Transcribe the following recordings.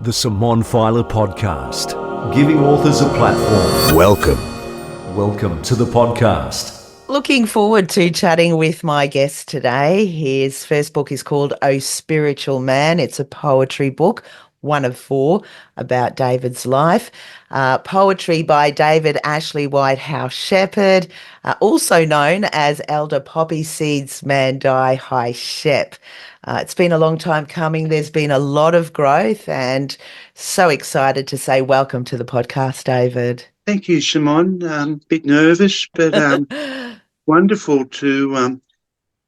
The Simone Feiler podcast, giving authors a platform. Welcome to the podcast. Looking forward to chatting with my guest today. His first book is called Oh Spiritual Man. It's a poetry book, one of four, about David's life. Poetry by David Ashely Whitehouse Shepherd, also known as Elder Poppy Seeds Mandai High Shep. It's been a long time coming. There's been a lot of growth, and so excited to say welcome to the podcast, David. Thank you, Simone. Bit nervous, but wonderful to.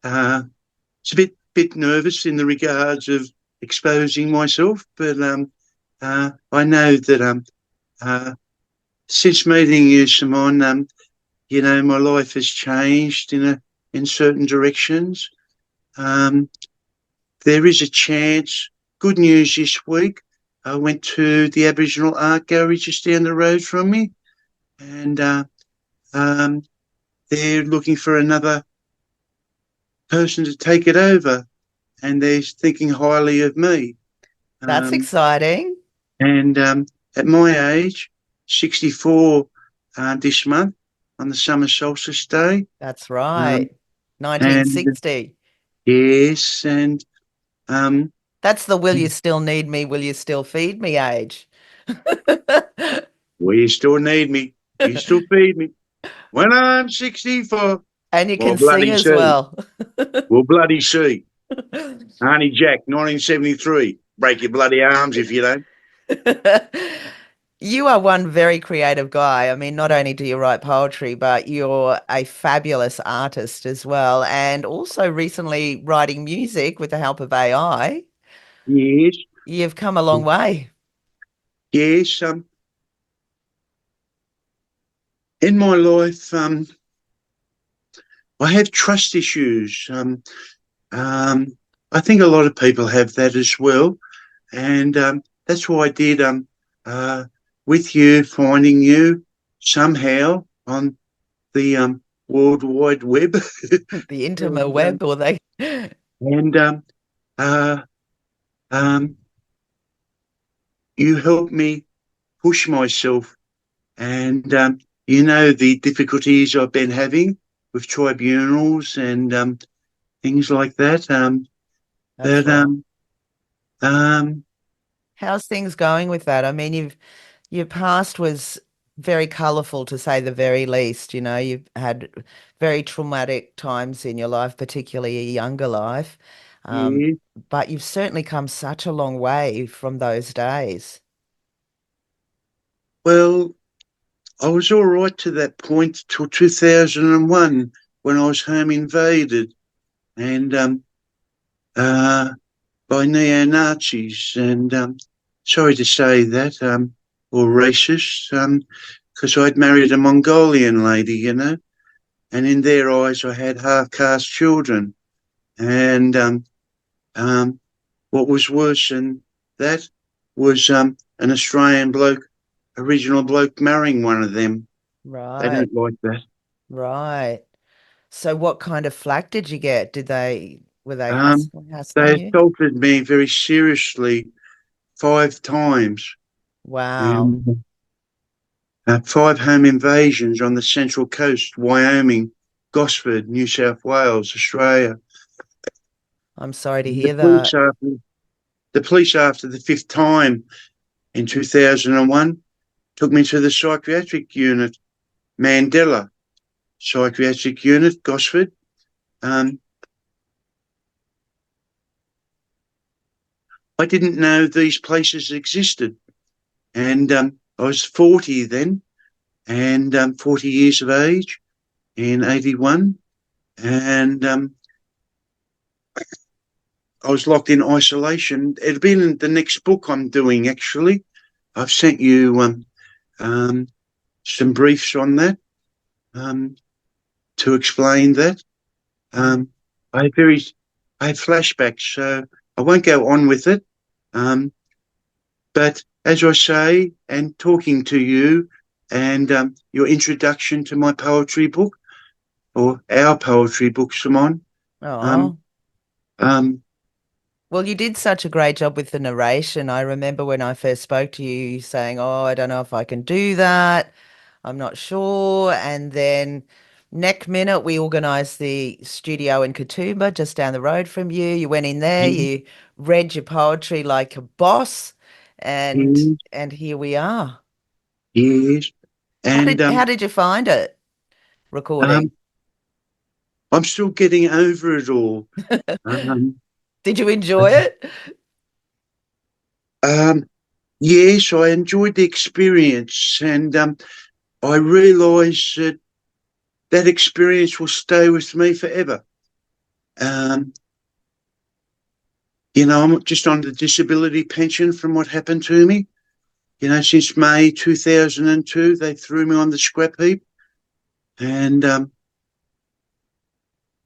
It's a bit nervous in the regards of exposing myself, but I know that since meeting you, Simone, my life has changed in certain directions. There is a chance. Good news this week. I went to the Aboriginal Art Gallery just down the road from me, and they're looking for another person to take it over, and they're thinking highly of me. That's exciting. And at my age, 64 this month on the summer solstice day. That's right. 1960. Yes, and that's the will you still need me, will you still feed me age. Well, you still need me. You still feed me. When I'm 64. And you can sing as well. We'll bloody see. Arnie Jack, 1973. Break your bloody arms if you don't. You are one very creative guy. I mean, not only do you write poetry, but you're a fabulous artist as well, and also recently writing music with the help of AI. Yes. You've come a long way. Yes. In my life, I have trust issues. I think a lot of people have that as well, and that's why I did with you, finding you somehow on the World Wide Web, the intimate web, or they, and you helped me push myself, and the difficulties I've been having with tribunals and things like that. How's things going with that? I mean, your past was very colourful, to say the very least. You know, you've had very traumatic times in your life, particularly a younger life. But you've certainly come such a long way from those days. Well, I was all right to that point till 2001 when I was home invaded and by neo-Nazis, and sorry to say that, or racists, because I'd married a Mongolian lady, and in their eyes I had half-caste children, and what was worse than that was an Australian bloke, original bloke, marrying one of them. Right. They don't like that. Right. So what kind of flack did you get? Were they hassling They you? assaulted me very seriously 5 times. Wow. And 5 home invasions on the Central Coast, Wyoming, Gosford, New South Wales, Australia. I'm sorry to hear that. The police, after the 5th time in 2001, took me to the psychiatric unit, Mandela Psychiatric Unit, Gosford. I didn't know these places existed, and I was 40 then, and 40 years of age in 81, and I was locked in isolation. It'll be in the next book I'm doing, actually. I've sent you some briefs on that to explain that. I had flashbacks, so I won't go on with it. But as I say, and talking to you and your introduction to my poetry book, or our poetry book, Simone. Well, Well, you did such a great job with the narration. I remember when I first spoke to you, you saying, "Oh, I don't know if I can do that. I'm not sure." And then next minute, we organised the studio in Katoomba, just down the road from you. You went in there, Yes, you read your poetry like a boss, and yes, and here we are. yes. How And did how did you find it recording? um, I'm still getting over it all. Um, Did you enjoy it? um, yes, I enjoyed the experience, and I realise that that experience will stay with me forever. Um, I'm just on the disability pension from what happened to me. Since May 2002, they threw me on the scrap heap, and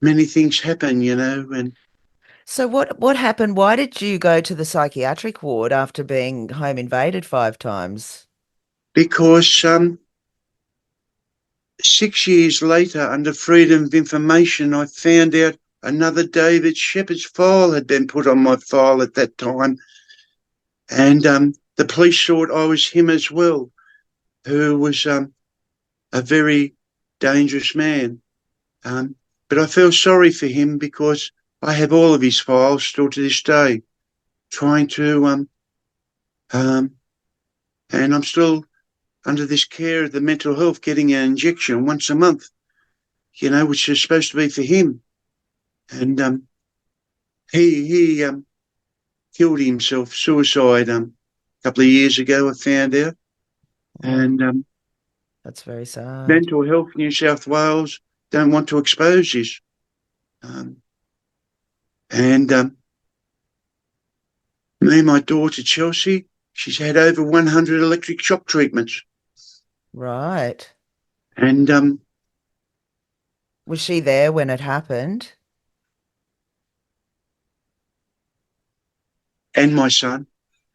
many things happen, and So what happened? Why did you go to the psychiatric ward after being home invaded 5 times? because 6 years later, under freedom of information, I found out another David Shepherd's file had been put on my file at that time, and the police thought I was him as well, who was a very dangerous man. Um, but I feel sorry for him because I have all of his files still to this day, trying to, um, and I'm still under this care of the mental health, getting an injection once a month, which is supposed to be for him. And he killed himself, suicide, a couple of years ago, I found out. Oh, And that's very sad. Mental Health New South Wales don't want to expose this. Um, and Me and my daughter, Chelsea, she's had over 100 electric shock treatments. Right. And Was she there when it happened? and my son,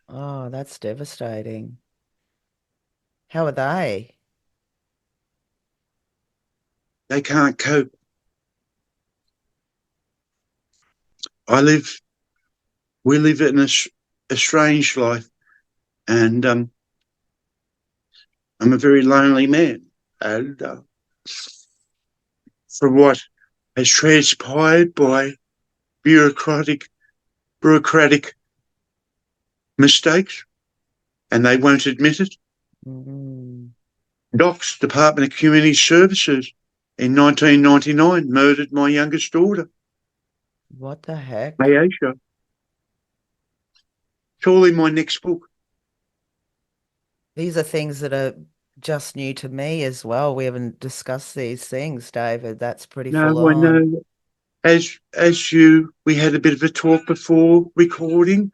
Oh, that's devastating. How are they? they can't cope. I live, we live in a strange life, and I'm a very lonely man. And from what has transpired by bureaucratic mistakes, and they won't admit it. Mm, DOCS, Department of Community Services, in 1999 murdered my youngest daughter, what the heck? Ayesha. It's all in my next book. These are things that are just new to me as well. We haven't discussed these things, David. That's pretty No, full I on. know. We had a bit of a talk before recording.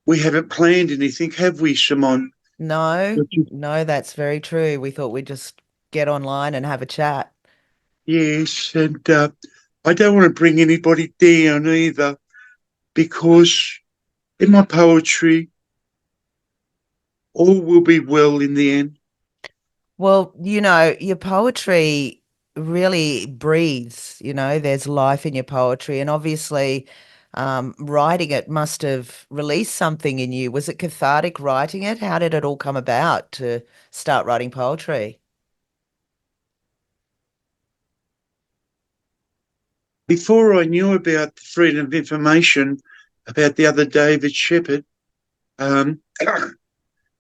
We haven't planned anything, have we, Simone? No, Which is- no, that's very true. We thought we'd just get online and have a chat. Yes, and I don't want to bring anybody down either, because in my poetry, all will be well in the end. Well, your poetry really breathes, there's life in your poetry. And obviously, writing it must have released something in you. Was it cathartic writing it? How did it all come about to start writing poetry? Before I knew about the freedom of information, about the other David Shepherd, um,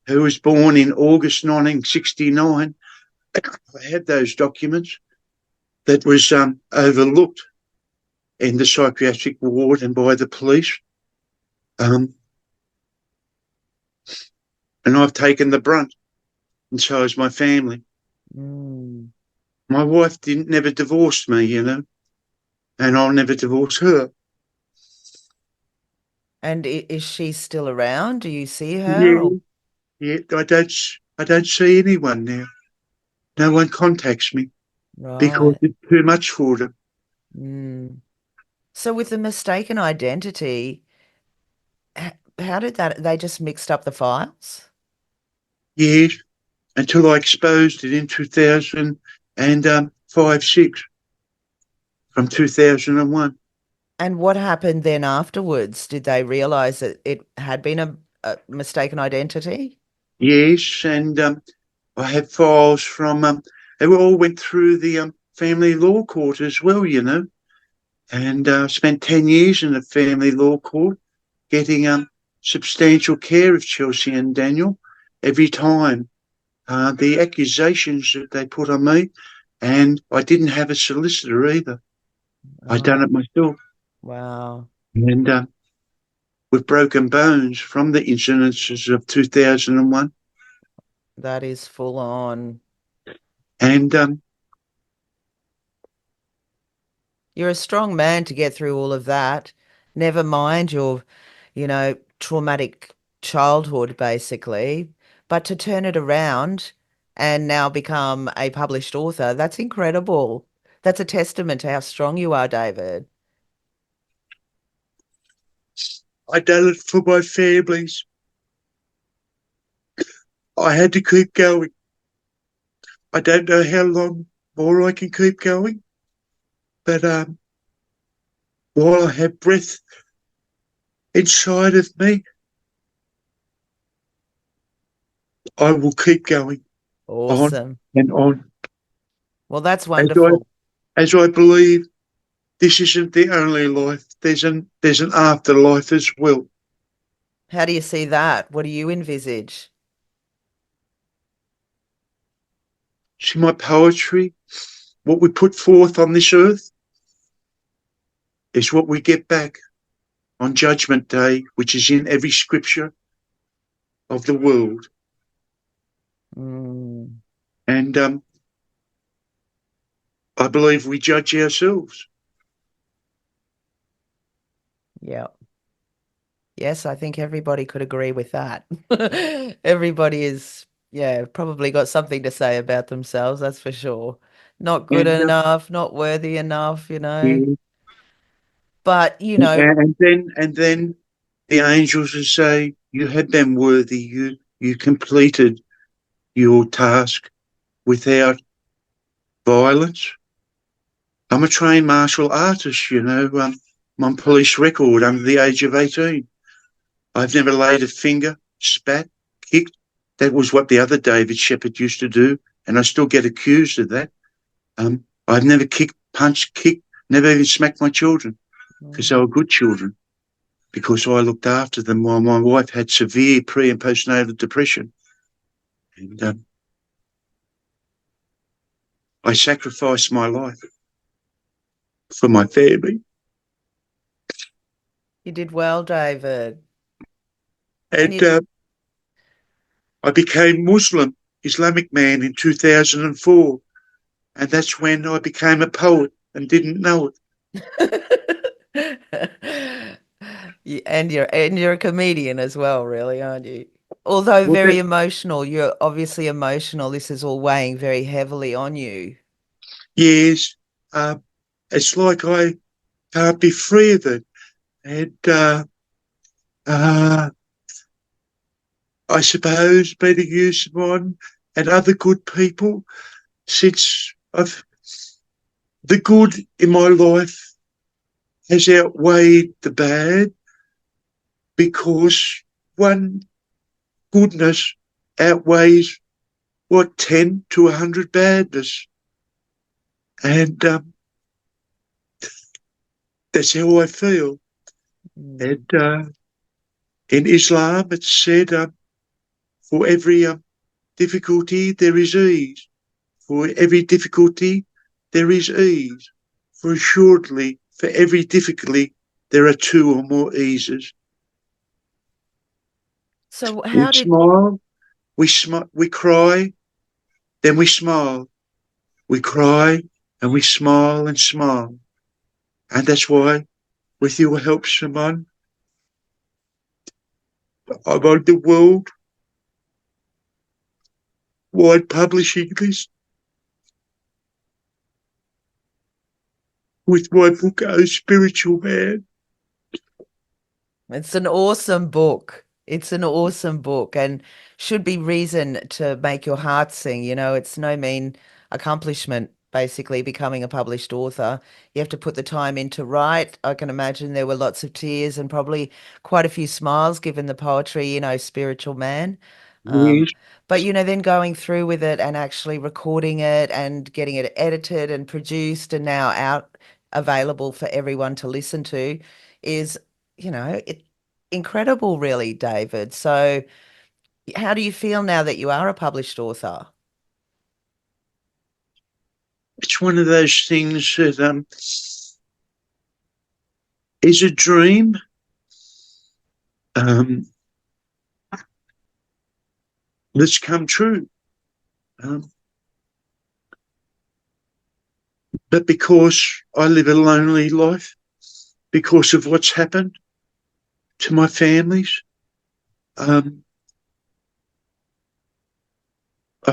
who was born in August 1969, I had those documents that was overlooked in the psychiatric ward and by the police. Um, and I've taken the brunt, and so has my family. Mm. My wife didn't never divorced me, and I'll never divorce her. And is she still around? Do you see her? Yeah, Or... yeah. I don't see anyone now. No one contacts me because Right. it's too much for them. Mm. So with the mistaken identity, how did that, they just mixed up the files? Yes, until I exposed it in 2005, 6, from 2001. And what happened then afterwards? Did they realize that it had been a mistaken identity? Yes, and I had files from, they all went through the family law court as well, and spent 10 years in the family law court getting substantial care of Chelsea and Daniel every time. The accusations that they put on me, and I didn't have a solicitor either. I done Oh, it myself. wow. And with broken bones from the incidences of 2001. That is full on. And You're a strong man to get through all of that. Never mind your, traumatic childhood, basically. But to turn it around and now become a published author, that's incredible. That's a testament to how strong you are, David. I done it for my families. I had to keep going. I don't know how long more I can keep going, but while I have breath inside of me, I will keep going on Awesome. and on. Well, that's As wonderful. I believe this isn't the only life. There's an afterlife as well. How do you see that? What do you envisage? See my poetry, what we put forth on this earth is what we get back on Judgment Day, which is in every scripture of the world. Mm, And I believe we judge ourselves. yeah. Yes, I think everybody could agree with that. Everybody is, yeah, probably got something to say about themselves, that's for sure. Not good And enough, not worthy enough. yeah, But, and then the angels will say, "You have been worthy. You completed your task without violence." I'm a trained martial artist. I'm on police record under the age of 18. I've never laid a finger, spat, kicked. That was what the other David Shepherd used to do, and I still get accused of that. I've never kicked, punched, kicked, never even smacked my children because they were good children, because I looked after them while my wife had severe pre and postnatal depression. And I sacrificed my life for my family. you did well, David. And And I became Muslim, Islamic man in 2004. And that's when I became a poet and didn't know you and you're a comedian as well, really, aren't you? Although very it. emotional, you're obviously emotional. This is all weighing very heavily on you. Yes, uh, it's like I can't be free of it. And uh, I suppose better use Simone and other good people, since the good in my life has outweighed the bad, because one goodness outweighs 10 to 100 badness. And that's how I feel. Mm. And in Islam, it's said, for every difficulty, there is ease. For every difficulty, there is ease. For assuredly, for every difficulty, there are two or more eases. So We how did smile, we cry, then we smile. We cry and we smile and smile. And that's why, with your help, Simone, I'm on the worldwide publishing list with my book, Oh Spiritual Man. it's an awesome book. It's an awesome book and should be reason to make your heart sing. It's no mean accomplishment basically becoming a published author. You have to put the time in to write. I can imagine there were lots of tears and probably quite a few smiles given the poetry, spiritual man. Um, Yes. but, then going through with it and actually recording it and getting it edited and produced and now out available for everyone to listen to is, incredible, really, David. So, how do you feel now that you are a published author? It's one of those things that is a dream. Um, that's come true. Um, but because I live a lonely life, because of what's happened to my families, I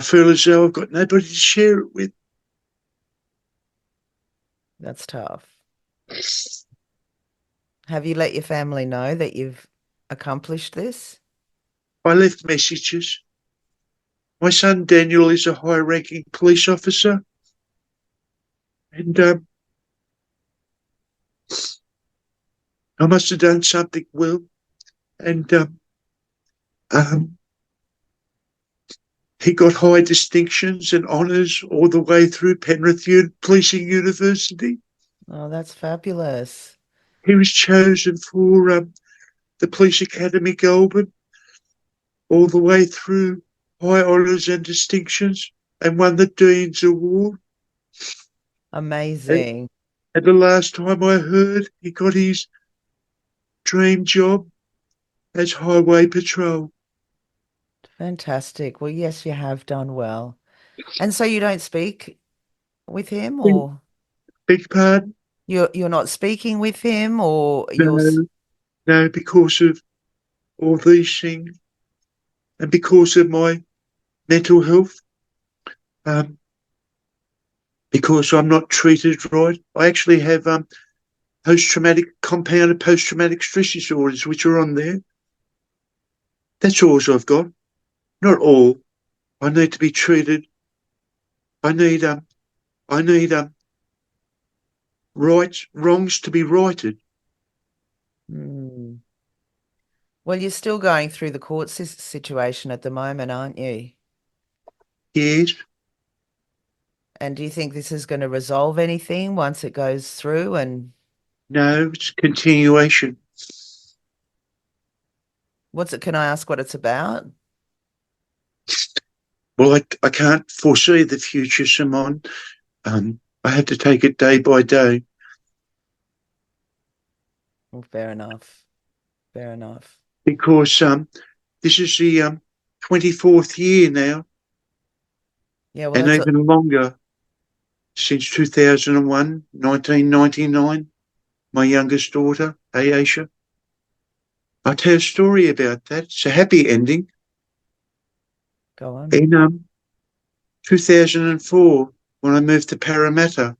feel as though I've got nobody to share it with. That's tough. Have you let your family know that you've accomplished this? I left messages. My son Daniel is a high-ranking police officer, and I must have done something well. And um, he got high distinctions and honours all the way through Penrith Policing University. Oh, that's fabulous. He was chosen for the Police Academy Goulburn all the way through high honours and distinctions and won the Dean's Award. Amazing. And the last time I heard, he got his dream job as Highway Patrol. Fantastic. Well, yes, you have done well. And so you don't speak with him, or Beg pardon? you're not speaking with him, or No, no, because of all these things and because of my mental health, because I'm not treated right. I actually have compounded post-traumatic stress disorders, which are on there. That's all I've got. Not all. I need to be treated. I need wrongs to be righted. Hmm. Well, you're still going through the court situation at the moment, aren't you? Yes. And do you think this is going to resolve anything once it goes through? And No, it's continuation. can I ask what it's about? Well, I can't foresee the future, Simone. I have to take it day by day. Well, fair enough. Fair enough. Because this is the 24th year now, Yeah, well, and even longer, since 2001, 1999, my youngest daughter, Aisha. I'll tell a story about that. It's a happy ending. go on. In 2004, when I moved to Parramatta,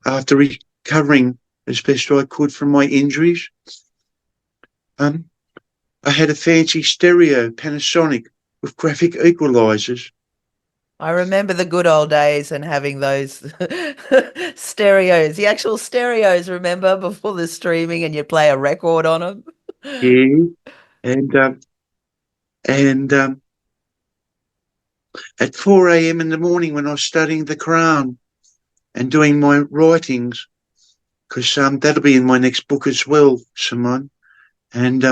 after recovering as best I could from my injuries, I had a fancy stereo, Panasonic, with graphic equalisers. I remember the good old days and having those stereos, the actual stereos, remember, before the streaming and you'd play a record on them? Yeah. And at 4 a.m. in the morning when I was studying the Quran and doing my writings, because that'll be in my next book as well, Simone, and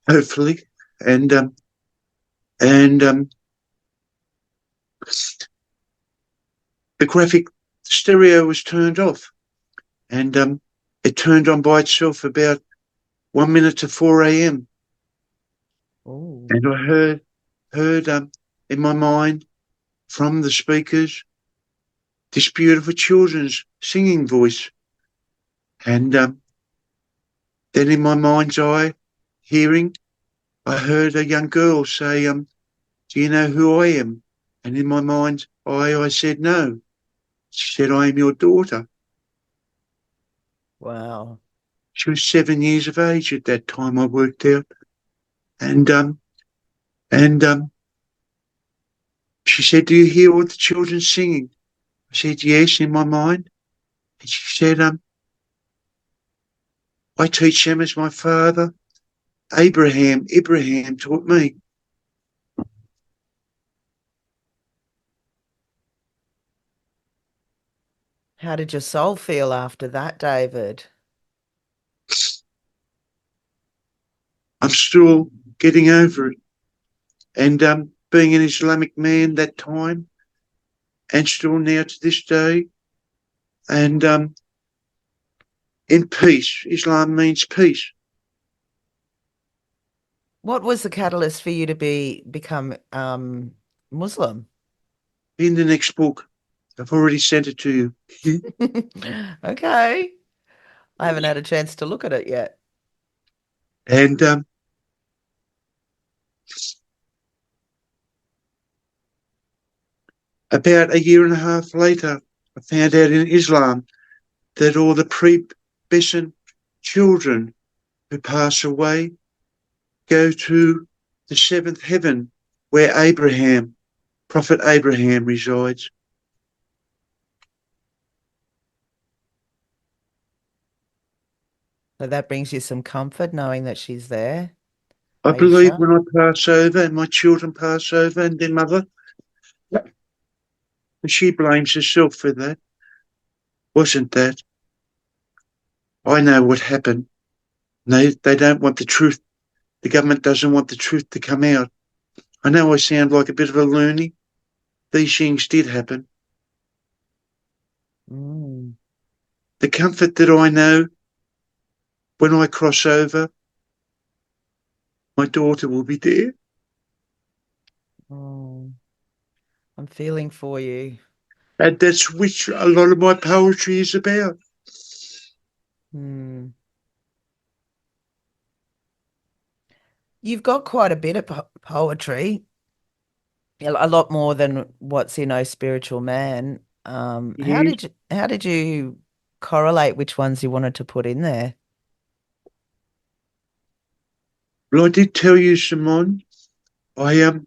hopefully, and and the graphic stereo was turned off, and it turned on by itself about 1 minute to 4 a.m. Ooh. And I heard in my mind from the speakers this beautiful children's singing voice, and then in my mind's eye, hearing, I heard a young girl say, "Do you know who I am?" And in my mind's eye, I said, "No." She said, "I am your daughter." Wow. She was 7 years of age at that time, I worked out. And She said, "Do you hear all the children singing?" I said, "Yes," in my mind. And she said, "I teach them as my father, Abraham taught me." How did your soul feel after that, David? I'm still getting over it. And being an Islamic man that time, and still now to this day, and in peace. Islam means peace. What was the catalyst for you to become Muslim? In the next book, I've already sent it to you. Okay. I haven't had a chance to look at it yet. And about a year and a half later, I found out in Islam that all the pre-Besson children who pass away go to the seventh heaven where Prophet Abraham resides. So that brings you some comfort knowing that she's there. I believe Aisha. when I pass over and my children pass over and their mother, and she blames herself for that. Wasn't that? I know what happened. They don't want the truth. The government doesn't want the truth to come out. I know I sound like a bit of a loony. These things did happen. Mm. The comfort that I know when I cross over, my daughter will be there. Oh, I'm feeling for you. And that's which a lot of my poetry is about. Hmm. You've got quite a bit of poetry, a lot more than what's in Oh Spiritual Man. Yes. How did you correlate which ones you wanted to put in there? Well, I did tell you, Simone, I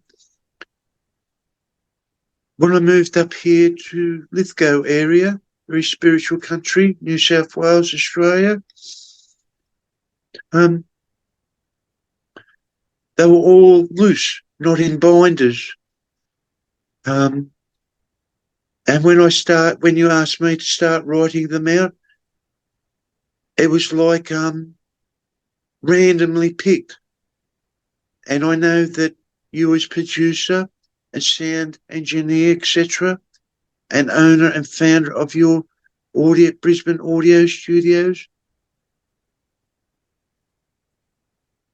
when I moved up here to Lithgow area, very spiritual country, New South Wales, Australia, um, they were all loose, not in binders. Um, and when you asked me to start writing them out, it was like randomly picked. And I know that you as producer and sound engineer, etc., and owner and founder of your Brisbane audio studios,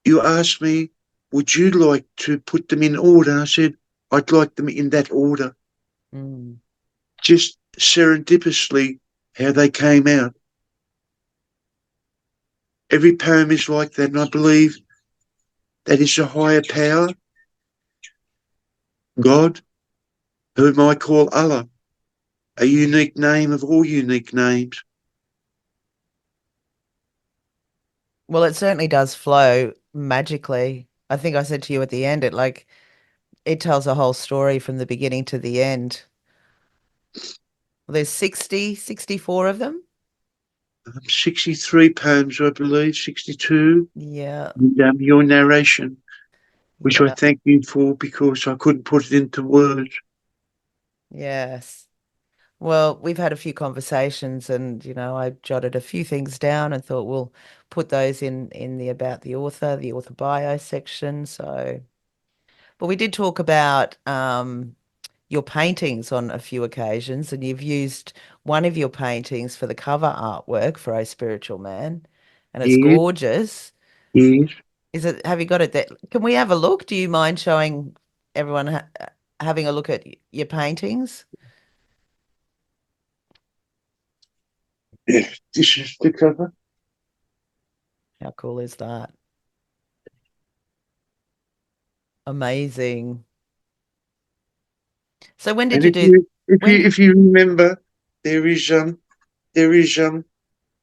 you asked me, would you like to put them in order? I said, I'd like them in that order. Mm. Just serendipitously how they came out. Every poem is like that, and I believe that is a higher power, God, whom I call Allah, a unique name of all unique names. Well, it certainly does flow magically. I think I said to you at the end, it tells a whole story from the beginning to the end. Well, there's 64 of them. 63 poems, I believe, 62. Yeah, And, your narration, which I yeah, thank you for because I couldn't put it into words. yes. Well, we've had a few conversations and, I jotted a few things down and thought we'll put those in the about the author bio section. So, but we did talk about your paintings on a few occasions, and you've used one of your paintings for the cover artwork for A Spiritual Man, and it's Yes, gorgeous. yes. Have you got it there? Can we have a look? Do you mind showing everyone having a look at your paintings? Yes, this is the cover. How cool is that? Amazing. So when did And you do when if you remember, there is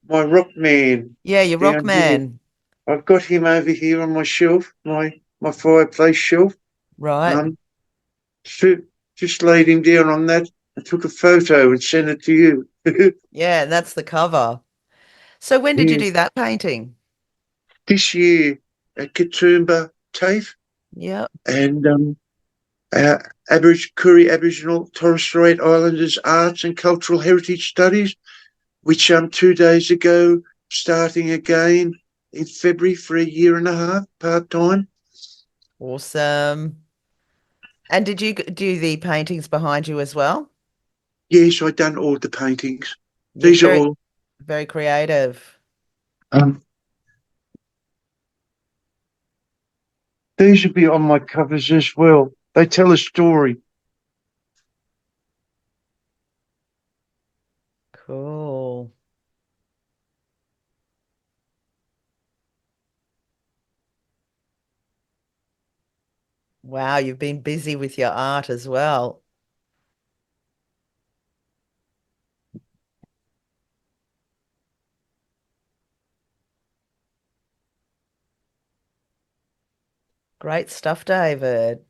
my rock man yeah, your rock down here. man, I've got him over here on my shelf, my fireplace shelf. right? Um, so just laid him down on that. I took a photo and sent it to you. Yeah, and that's the cover. So when did you Yeah. do that painting? This year at Katoomba TAFE Yep. and Koori Aboriginal Torres Strait Islanders Arts and Cultural Heritage Studies, which 2 days ago, starting again in February for a year and a half, part-time. Awesome. And did you do the paintings behind you as well? Yes, I've done all the paintings. You're These are very, all very creative. um, these would be on my covers as well. They tell a story. Cool. Wow, you've been busy with your art as well. Great stuff, David.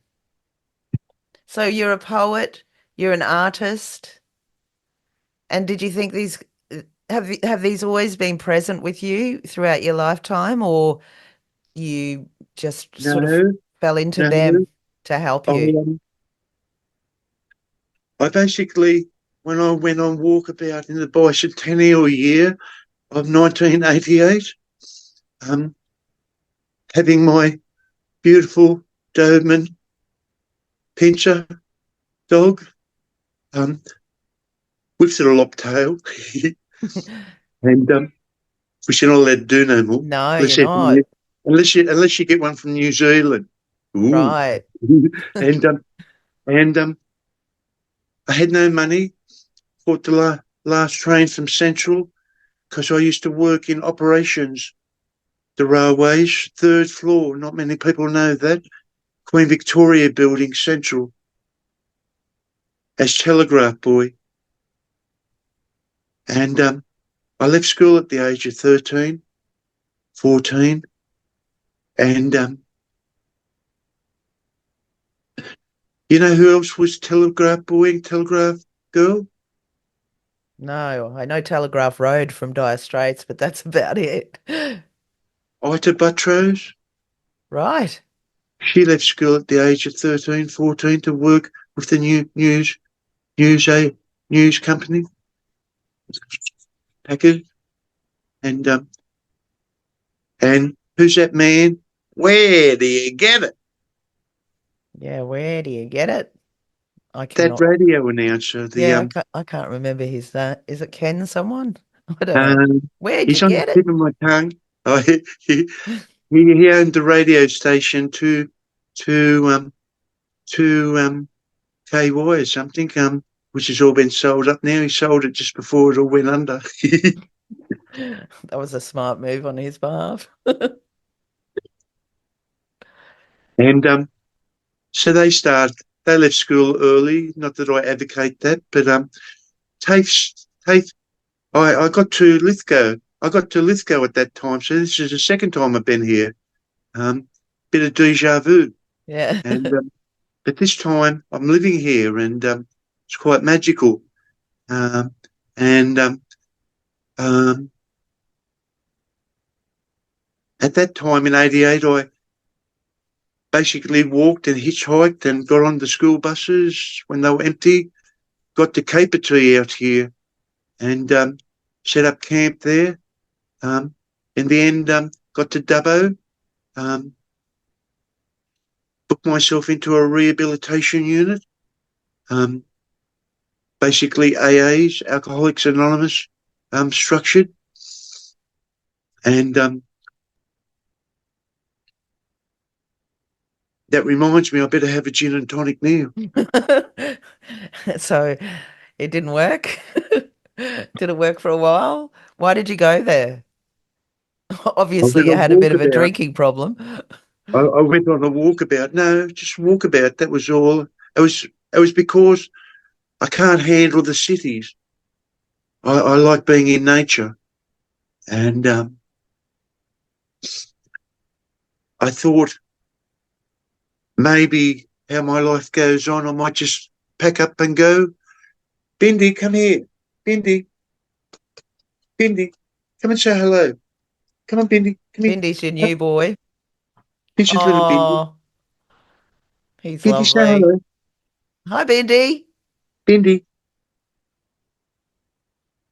So you're a poet, you're an artist, and did you think these have these always been present with you throughout your lifetime, or you just No, sort of fell into no. them to help I, you? I basically, when I went on walkabout in the bicentennial year of 1988, um, having my beautiful Doberman pincher dog, um, with the loptail, and which you're not allowed to do no more, No, you're unless you not. unless you get one from New Zealand. Ooh, Right. and I had no money. Bought the last train from Central because I used to work in operations, the railways, third floor. Not many people know that. Queen Victoria Building, Central, as telegraph boy. And I left school at the age of 13, 14. And you know who else was telegraph boy and telegraph girl? No, I know Telegraph Road from Dire Straits, but that's about it. Ita Buttrose. Right. She left school at the age of 13, 14 to work with the news company, Packard. And who's that man? Where do you get it? Yeah, where do you get it? I That cannot. radio announcer. The Yeah, I can't remember his name. Is it Ken someone? I don't know. um, Where'd you he's on the get it? tip of my tongue. Oh, he owned the radio station to KY or something. Which has all been sold up now. He sold it just before it all went under. That was a smart move on his behalf. And so they left school early. Not that I advocate that, but TAFE, I got to Lithgow. I got to Lithgow at that time, so this is the second time I've been here. Bit of deja vu, Yeah. and but this time I'm living here, and it's quite magical. Um, and um, at that time in '88, I basically walked and hitchhiked and got on the school buses when they were empty. Got to Capertee out here and set up camp there. In the end, got to Dubbo, um, booked myself into a rehabilitation unit, um, basically AA's, Alcoholics Anonymous, structured. And that reminds me, I better have a gin and tonic now. So it didn't work. Did it work for a while? Why did you go there? I Obviously, went you on had a bit of a walkabout. drinking problem. I went on a walkabout. No, just walkabout. That was all. It was because I can't handle the cities. I like being in nature, and I thought maybe how my life goes on, I might just pack up and go. Bindi, come here. Bindi, Bindi, come and say hello. Come on, Bindi, come here. Bindy's your new boy. This is little Bindi. Oh, he's Bindi, say lovely. hello. Hi, Bindy. Bindi.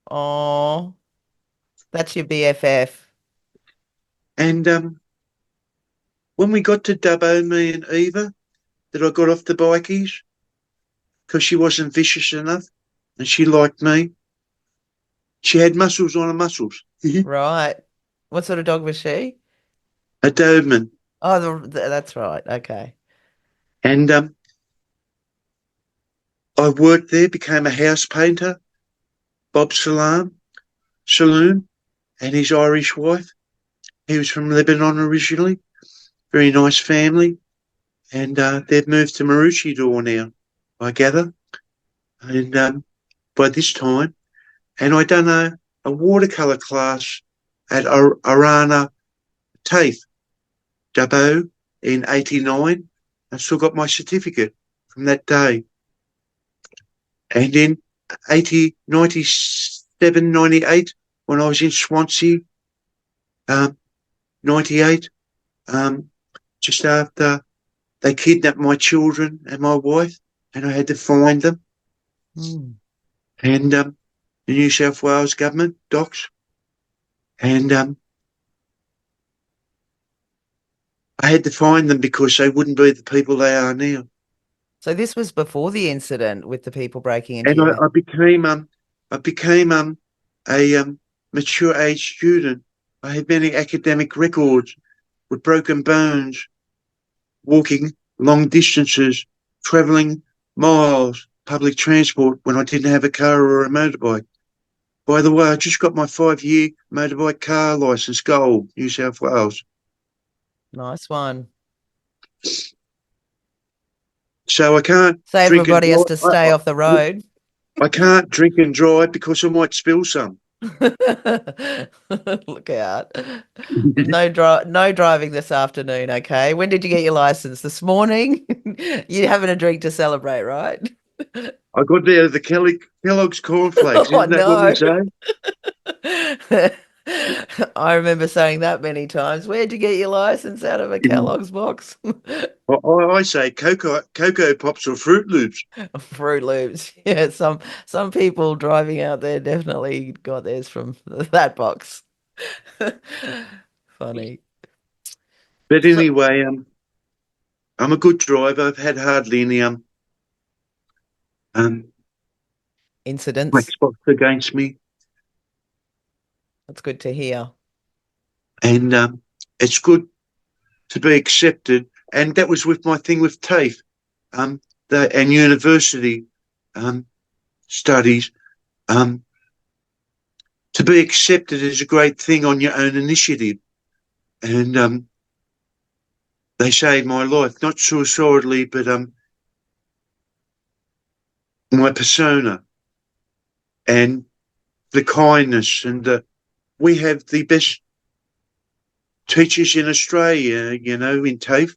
Oh, that's your BFF. And when we got to Dubbo, me and Eva, that I got off the bikies because she wasn't vicious enough and she liked me. She had muscles on her muscles. Right. What sort of dog was she? A Doberman. Oh, that's right. Okay. And I worked there, became a house painter, Bob Saloon, and his Irish wife. He was from Lebanon originally. Very nice family. And they've moved to Maroochydore now, I gather. And by this time, and I done a watercolour class at Arana TAFE, Dubbo, in 89. I still got my certificate from that day. And in 97, 98, when I was in Swansea, 98, just after they kidnapped my children and my wife, and I had to find them. Mm. And the New South Wales government, docs, and I had to find them because they wouldn't be the people they are now. So this was before the incident with the people breaking into And your house. I became a mature age student. I had many academic records with broken bones, walking long distances, travelling miles, public transport when I didn't have a car or a motorbike. By the way, I just got my 5-year motorbike car licence, gold, New South Wales. Nice one. So I can't So drink and everybody has drive. to stay off the road. I can't drink and drive because I might spill some. Look out. No driving this afternoon, okay? When did you get your license? This morning? You're having a drink to celebrate, right? I got there the Kellogg's cornflakes. Oh Isn't that what we no. say? I remember saying that many times. Where'd you get your license? Out of a Kellogg's box? I say Cocoa Pops or Fruit Loops. Fruit Loops. Yeah, some people driving out there definitely got theirs from that box. Funny. But So, anyway, I'm a good driver. I've had hardly any um black incidents. spots against me, That's good to hear. and it's good to be accepted. And that was with my thing with TAFE, and university studies. To be accepted is a great thing on your own initiative, and they saved my life, not suicidally, but my persona and the kindness and we have the best teachers in Australia, in TAFE.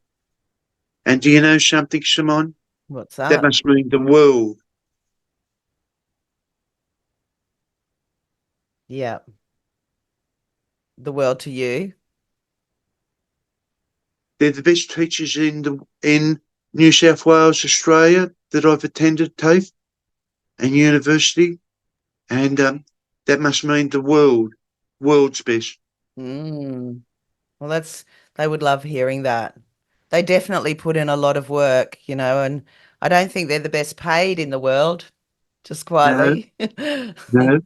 And do you know something, Simone? What's That that? must mean the world. Yeah. The world to you. They're the best teachers in New South Wales, Australia, that I've attended TAFE and university, and that must mean the world's best. Mm. Well, they would love hearing that. They definitely put in a lot of work, and I don't think they're the best paid in the world, just No, quietly. no,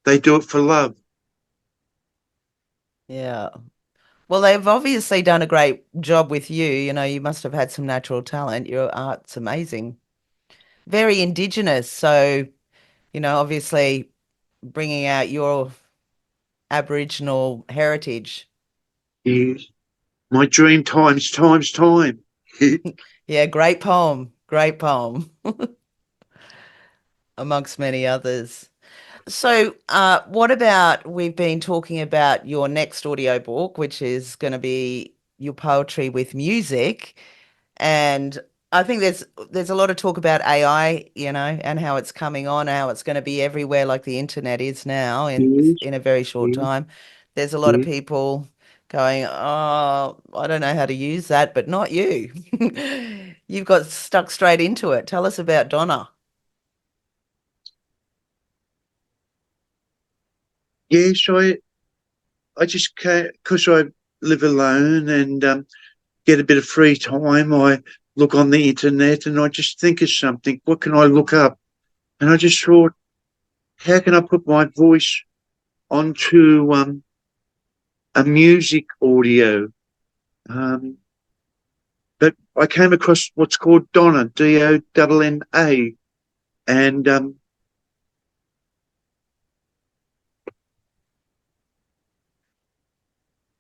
they do it for love. Yeah. Well, they've obviously done a great job with you. You must have had some natural talent. Your art's amazing. Very indigenous. So, obviously bringing out your Aboriginal heritage. Yes, my dream times time. Yeah, great poem. Great poem, amongst many others. So, what about we've been talking about your next audiobook, which is going to be your poetry with music. And I think there's a lot of talk about AI, and how it's coming on, how it's going to be everywhere like the internet is now Yes, in a very short yes, time. There's a lot of yes. people going, "Oh, I don't know how to use that," but not you. You've got stuck straight into it. Tell us about Donna. Yes, I just can't, because I live alone and get a bit of free time. I look on the internet and I just think of something. What can I look up? And I just thought, how can I put my voice onto a music audio? Um, but I came across what's called Donna, Donna, and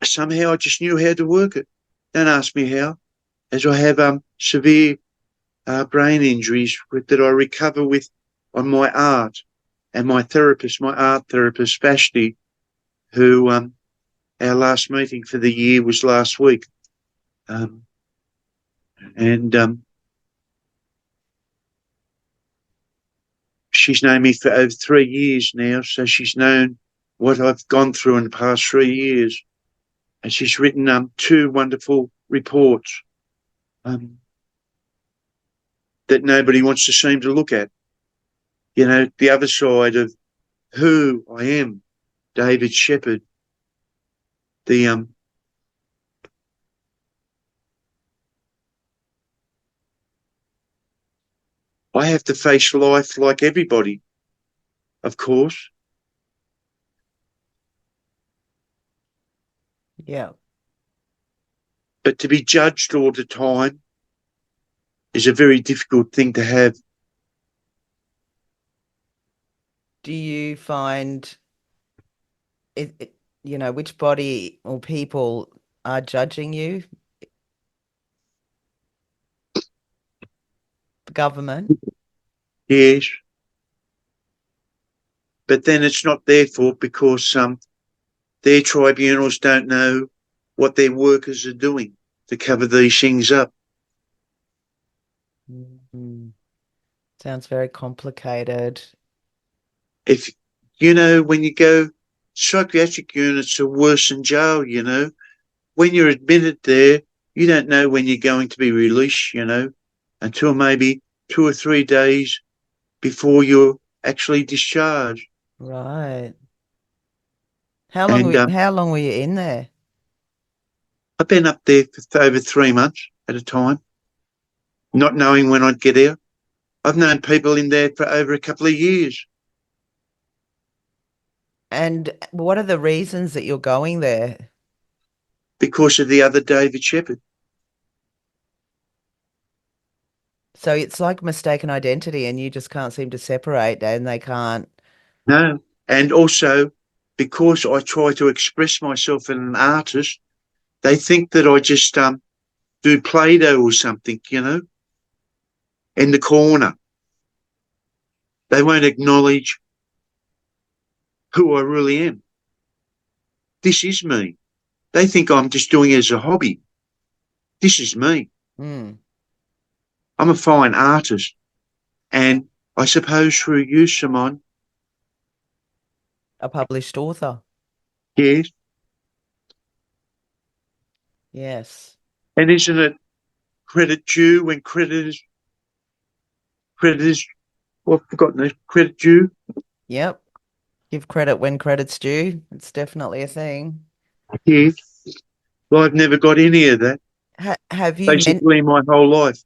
somehow I just knew how to work it. Don't ask me how, as I have severe brain injuries that I recover with on my art, and my therapist, my art therapist, Ashely, who our last meeting for the year was last week, um, and she's known me for over 3 years now, so she's known what I've gone through in the past 3 years, and she's written two wonderful reports um, that nobody wants to seem to look at. You know, the other side of who I am, David Shepherd, the I have to face life like everybody, of course, Yeah. but to be judged all the time is a very difficult thing to have. Do you find which body or people are judging you? The government? Yes, but then it's not their fault because their tribunals don't know what their workers are doing to cover these things up. Mhm. Sounds very complicated. If you know, when you go, psychiatric units are worse than jail. You know, when you're admitted there, you don't know when you're going to be released. You know, until maybe 2 or 3 days before you're actually discharged. Right. And How long were you in there? I've been up there for over 3 months at a time, not knowing when I'd get out. I've known people in there for over a couple of years And what are the reasons that you're going there? because of the other David Shepherd. So it's like mistaken identity and you just can't seem to separate and they can't. No. And also because I try to express myself as an artist, they think that I just do Play-Doh or something, you know, in the corner. They won't acknowledge who I really am. This is me. They think I'm just doing it as a hobby. This is me. Mm, I'm a fine artist. And I suppose through you, Simone, a published author. yes. Yes. And isn't it credit due when credit is, well, I've forgotten the credit due? Yep. Give credit when credit's due. It's definitely a thing. Yes. Well, I've never got any of that, Have you meant? basically my whole life.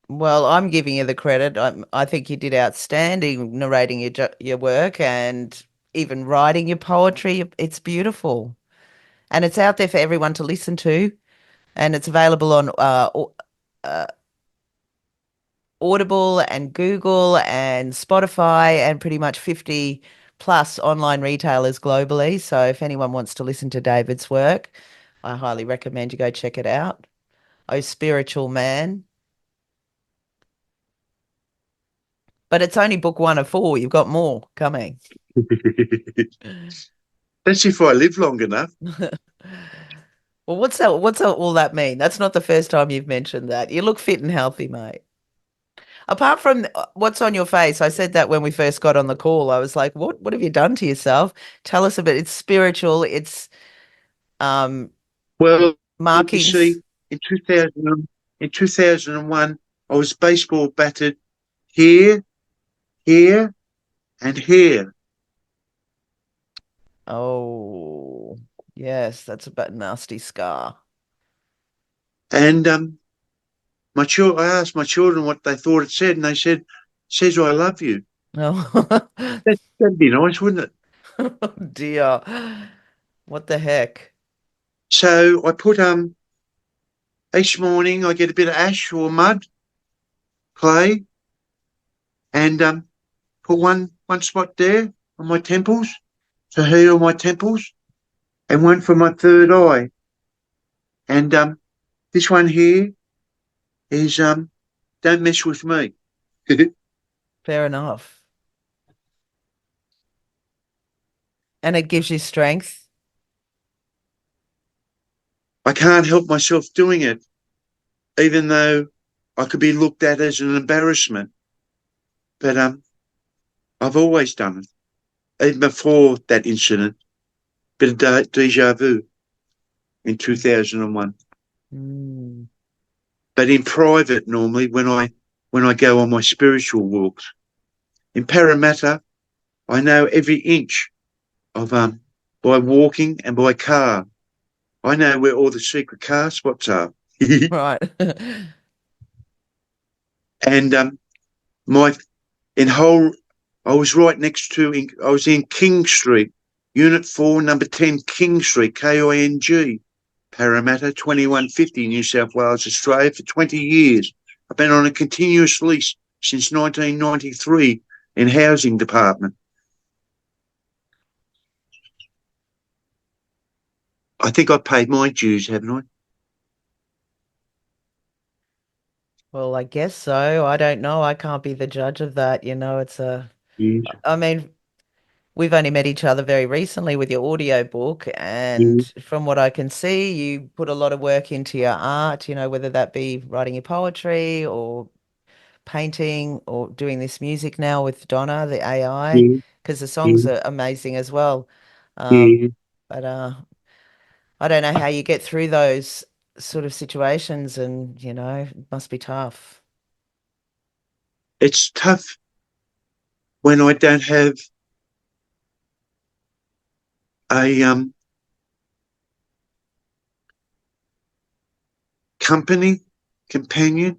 Well, I'm giving you the credit. I think you did outstanding narrating your work and even writing your poetry. It's beautiful, and it's out there for everyone to listen to, and it's available on uh, Audible and Google and Spotify and pretty much 50 plus online retailers globally. So if anyone wants to listen to David's work, I highly recommend you go check it out. Oh, Spiritual Man. But it's only book one of four. You've got more coming. That's if I live long enough. Well, what's that all that mean? That's not the first time you've mentioned that. You look fit and healthy, mate. Apart from what's on your face, I said that when we first got on the call. I was like, what have you done to yourself? Tell us a bit. It's spiritual, it's um Well, you see, markings. in 2000, in 2001, I was baseball battered here, here, and here. Oh, yes, that's a bit nasty scar. And I asked my children what they thought it said, and they said, "Says I love you." Oh, That'd be nice, wouldn't it? oh dear. What the heck? So I put each morning I get a bit of ash or mud, clay, and put one spot there on my temples to heal my temples, and one for my third eye. And this one here is don't mess with me. Fair enough. And it gives you strength. I can't help myself doing it, even though I could be looked at as an embarrassment. But I've always done it, even before that incident. Bit of deja vu in 2001. Mm, But in private, normally when I go on my spiritual walks in Parramatta, I know every inch of by walking and by car. I know where all the secret car spots are. right. And my in whole, I was right next to. I was in King Street, Unit 4, Number 10, King Street, King, Parramatta, 2150, New South Wales, Australia, for 20 years. I've been on a continuous lease since 1993 in housing department. I think I paid my dues, haven't I? Well, I guess so. I don't know. I can't be the judge of that. Yes, I mean, we've only met each other very recently with your audio book, and yes, from what I can see, you put a lot of work into your art, whether that be writing your poetry or painting or doing this music now with Donna, the AI, yes, because the songs yes, are amazing as well. Um, yes. but I don't know how you get through those sort of situations, and it must be tough. It's tough when I don't have a company, companion.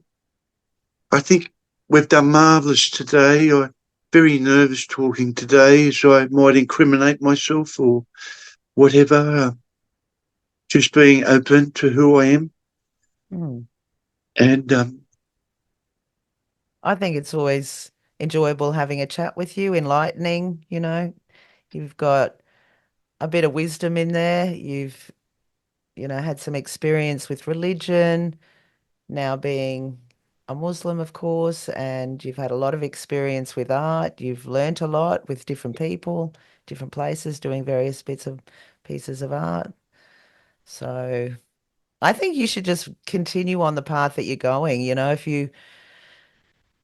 I think we've done marvellous today. I'm very nervous talking today, so I might incriminate myself or whatever. Just being open to who I am. Hmm. And I think it's always enjoyable having a chat with you, enlightening. You've got a bit of wisdom in there. You've had some experience with religion, now being a Muslim, of course, and you've had a lot of experience with art. You've learnt a lot with different people, different places, doing various bits of pieces of art. So I think you should just continue on the path that you're going. If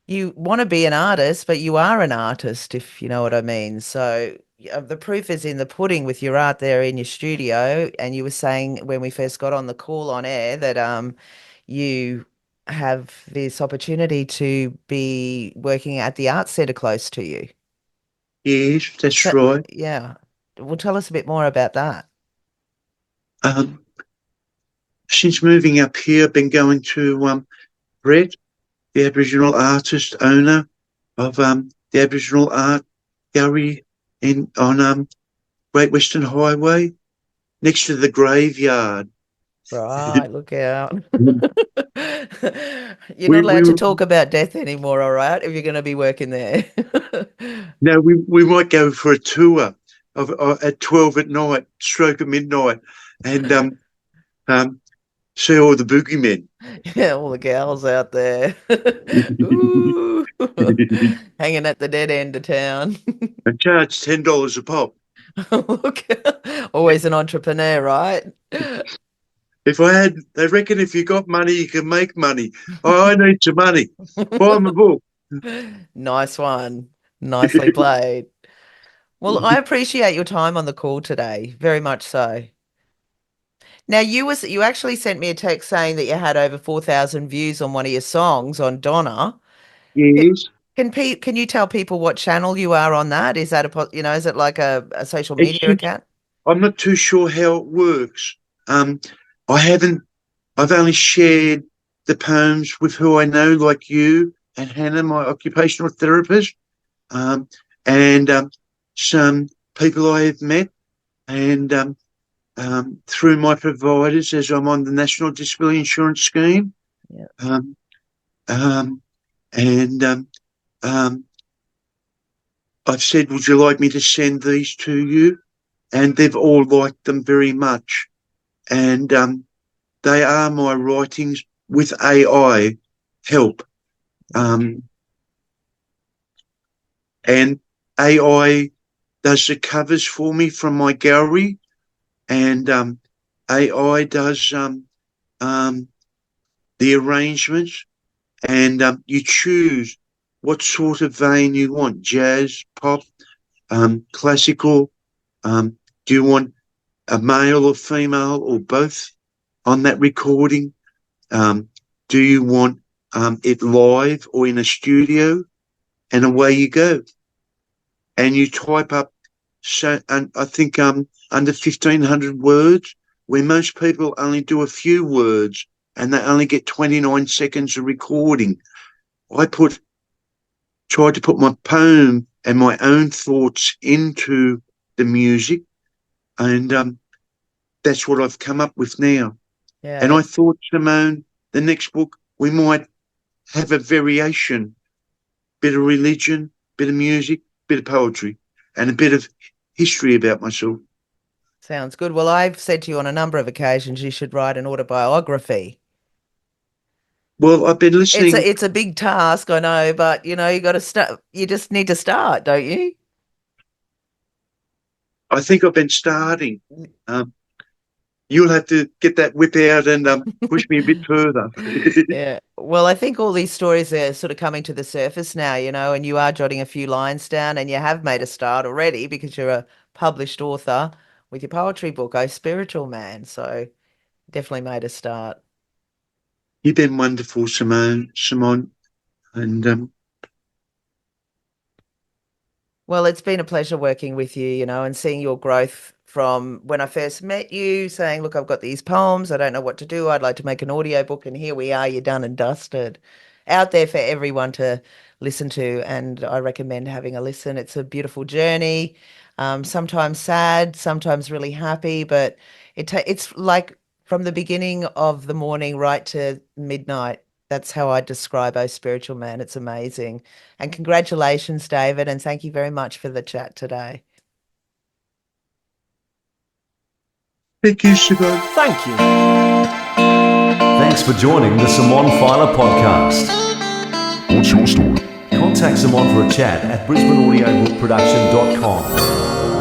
you want to be an artist, but you are an artist, if you know what I mean. So the proof is in the pudding with your art there in your studio. And you were saying when we first got on the call on air that you have this opportunity to be working at the art centre close to you. yes, that's So, right. yeah. Well, tell us a bit more about that. Um, since moving up here, I've been going to Brett, the Aboriginal artist owner of the Aboriginal Art Gallery in on Great Western Highway, next to the graveyard. Right, look out. You're not we allowed we to talk about death anymore, all right, if you're going to be working there. no, we might go for a tour of at 12 at night, stroke of midnight, and um see all the boogeymen. Yeah, all the gals out there. Ooh. Hanging at the dead end of town. And charge $10 a pop. Look, always an entrepreneur, right? they reckon if you got money, you can make money. I need some money. Buy my book. Nice one. Nicely played. Well, I appreciate your time on the call today, very much so. Now, you actually sent me a text saying that you had over 4,000 views on one of your songs on Donna. Yes. Can you tell people what channel you are on that? Is that is it like a social media account? I'm not too sure how it works. Um, I haven't. I've only shared the poems with who I know, like you and Hannah, my occupational therapist, um, and some people I have met, and through my providers, as I'm on the National Disability Insurance Scheme. Yeah. Um, um, and I've said, would you like me to send these to you? And they've all liked them very much. And they are my writings with AI help. And AI does the covers for me from my gallery, and AI does the arrangements, and you choose what sort of vein you want: jazz, pop, classical. Do you want a male or female or both on that recording? Do you want it live or in a studio? And away you go. And you type up, and I think under 1,500 words, where most people only do a few words and they only get 29 seconds of recording. I tried to put my poem and my own thoughts into the music, and that's what I've come up with now. Yeah. And I thought, Simone, the next book, we might have a variation, bit of religion, bit of music, bit of poetry, and a bit of history about myself. Sounds good. Well, I've said to you on a number of occasions you should write an autobiography. Well, I've been listening. It's a big task, I know, but you got to start. You just need to start, don't you? I think I've been starting. You'll have to get that whip out and push me a bit further. Yeah. Well, I think all these stories are sort of coming to the surface now, and you are jotting a few lines down, and you have made a start already because you're a published author with your poetry book, Oh Spiritual Man. So definitely made a start. You've been wonderful, Simone, and well, it's been a pleasure working with you, and seeing your growth from when I first met you, saying, look, I've got these poems, I don't know what to do, I'd like to make an audiobook, and here we are, you're done and dusted. Out there for everyone to listen to, and I recommend having a listen. It's a beautiful journey, sometimes sad, sometimes really happy, but it's like from the beginning of the morning right to midnight. That's how I describe Oh Spiritual Man. It's amazing. And congratulations, David, and thank you very much for the chat today. thank you, Simone. Thank you. Thanks for joining the Simone Feiler podcast. What's your story? Contact Simone for a chat at brisbaneaudiobookproduction.com.